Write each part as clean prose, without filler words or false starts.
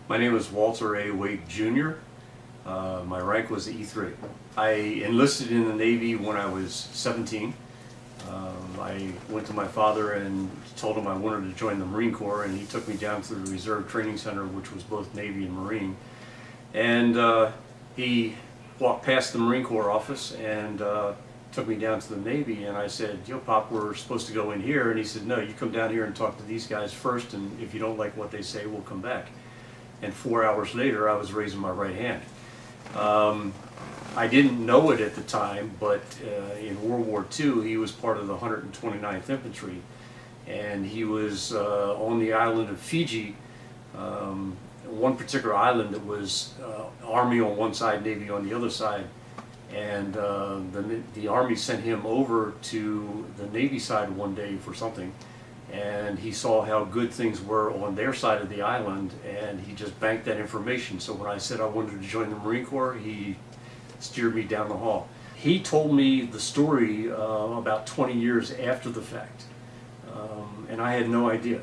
My name is Walter A. Waite Jr. My rank was E3. I enlisted in the Navy when I was 17. I went to my father and told him I wanted to join the Marine Corps, and he took me down to the Reserve Training Center, which was both Navy and Marine. And he walked past the Marine Corps office and took me down to the Navy, and I said, "Yo, Pop, we're supposed to go in here." And he said, "No, you come down here and talk to these guys first, and if you don't like what they say, we'll come back." And 4 hours later, I was raising my right hand. I didn't know it at the time, but in World War II, he was part of the 129th Infantry, and he was on the island of Fiji, one particular island that was Army on one side, Navy on the other side, and the Army sent him over to the Navy side one day for something, and he saw how good things were on their side of the island, and he just banked that information. So when I said I wanted to join the Marine Corps, he steered me down the hall. He told me the story about 20 years after the fact, and I had no idea.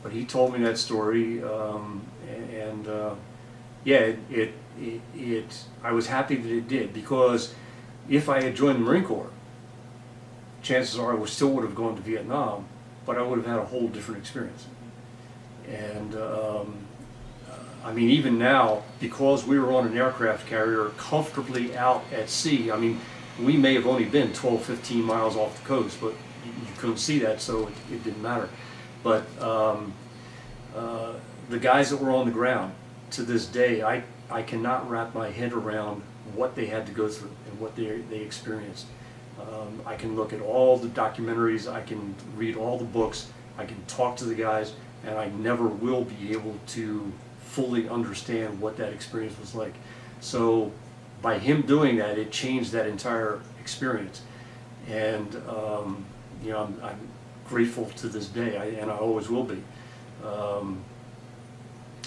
But he told me that story, and yeah, I was happy that it did, because if I had joined the Marine Corps, chances are I still would have gone to Vietnam, but I would have had a whole different experience. And I mean, even now, because we were on an aircraft carrier comfortably out at sea, I mean, we may have only been 12, 15 miles off the coast, but you couldn't see that, so it didn't matter. But the guys that were on the ground, to this day, I cannot wrap my head around what they had to go through and what they experienced. I can look at all the documentaries, I can read all the books, I can talk to the guys, and I never will be able to fully understand what that experience was like. So by him doing that, it changed that entire experience. And you know, I'm grateful to this day, and I always will be.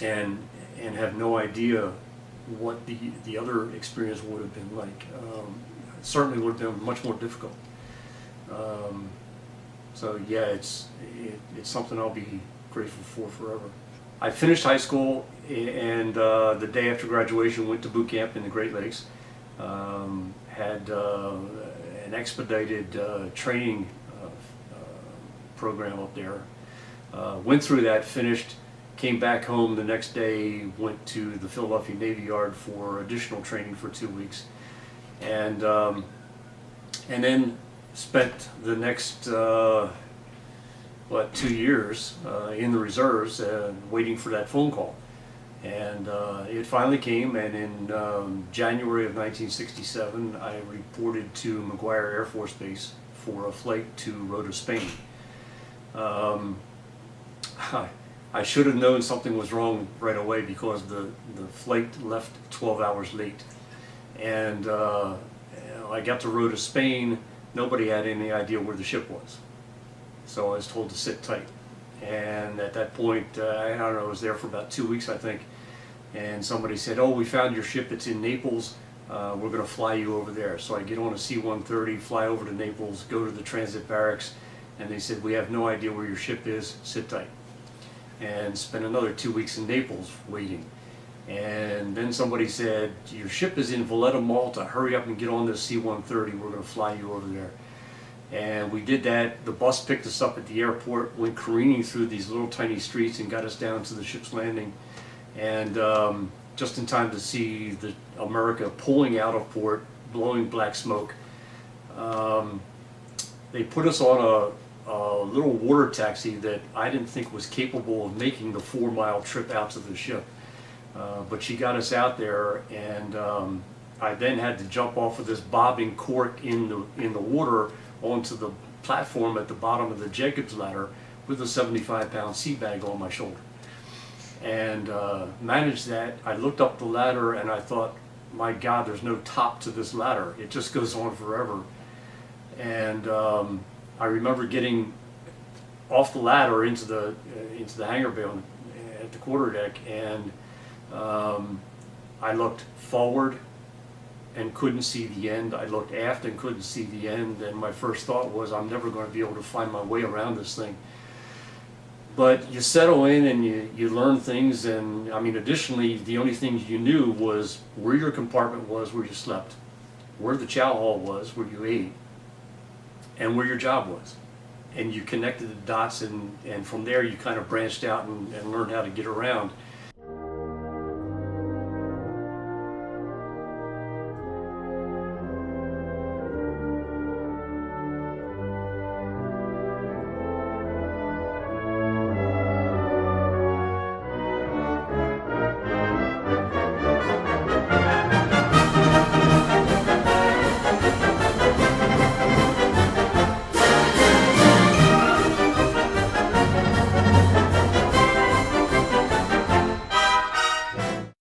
And have no idea what the other experience would have been like. Certainly would have been much more difficult. So yeah, it's something I'll be grateful for forever. I finished high school, and the day after graduation went to boot camp in the Great Lakes. Had an expedited training program up there. Went through that, finished, came back home the next day, went to the Philadelphia Navy Yard for additional training for 2 weeks. And then spent the next 2 years in the reserves, waiting for that phone call. And it finally came, and in January of 1967, I reported to McGuire Air Force Base for a flight to Rota, Spain. I should have known something was wrong right away, because the flight left 12 hours late. And I got to Rota, Spain. Nobody had any idea where the ship was. So I was told to sit tight. And at that point, I don't know, I was there for about 2 weeks, I think. And somebody said, "Oh, we found your ship, it's in Naples. We're going to fly you over there." So I get on a C-130, fly over to Naples, go to the transit barracks, and they said, "We have no idea where your ship is, sit tight." And spent another 2 weeks in Naples waiting. And then somebody said, "Your ship is in Valletta, Malta. Hurry up and get on this C-130. We're going to fly you over there." And we did that. The bus picked us up at the airport, went careening through these little tiny streets and got us down to the ship's landing. And just in time to see America pulling out of port, blowing black smoke. They put us on a little water taxi that I didn't think was capable of making the 4-mile trip out to the ship. But she got us out there, and I then had to jump off of this bobbing cork in the water onto the platform at the bottom of the Jacob's ladder with a 75-pound sea bag on my shoulder. And managed that. I looked up the ladder and I thought, my God, there's no top to this ladder. It just goes on forever. And I remember getting off the ladder into the hangar bay at the quarterdeck, and I looked forward and couldn't see the end. I looked aft and couldn't see the end, and my first thought was, I'm never going to be able to find my way around this thing. But you settle in and you learn things, and I mean, additionally, the only things you knew was where your compartment was, where you slept, where the chow hall was, where you ate, and where your job was. And you connected the dots, and from there you kind of branched out and learned how to get around.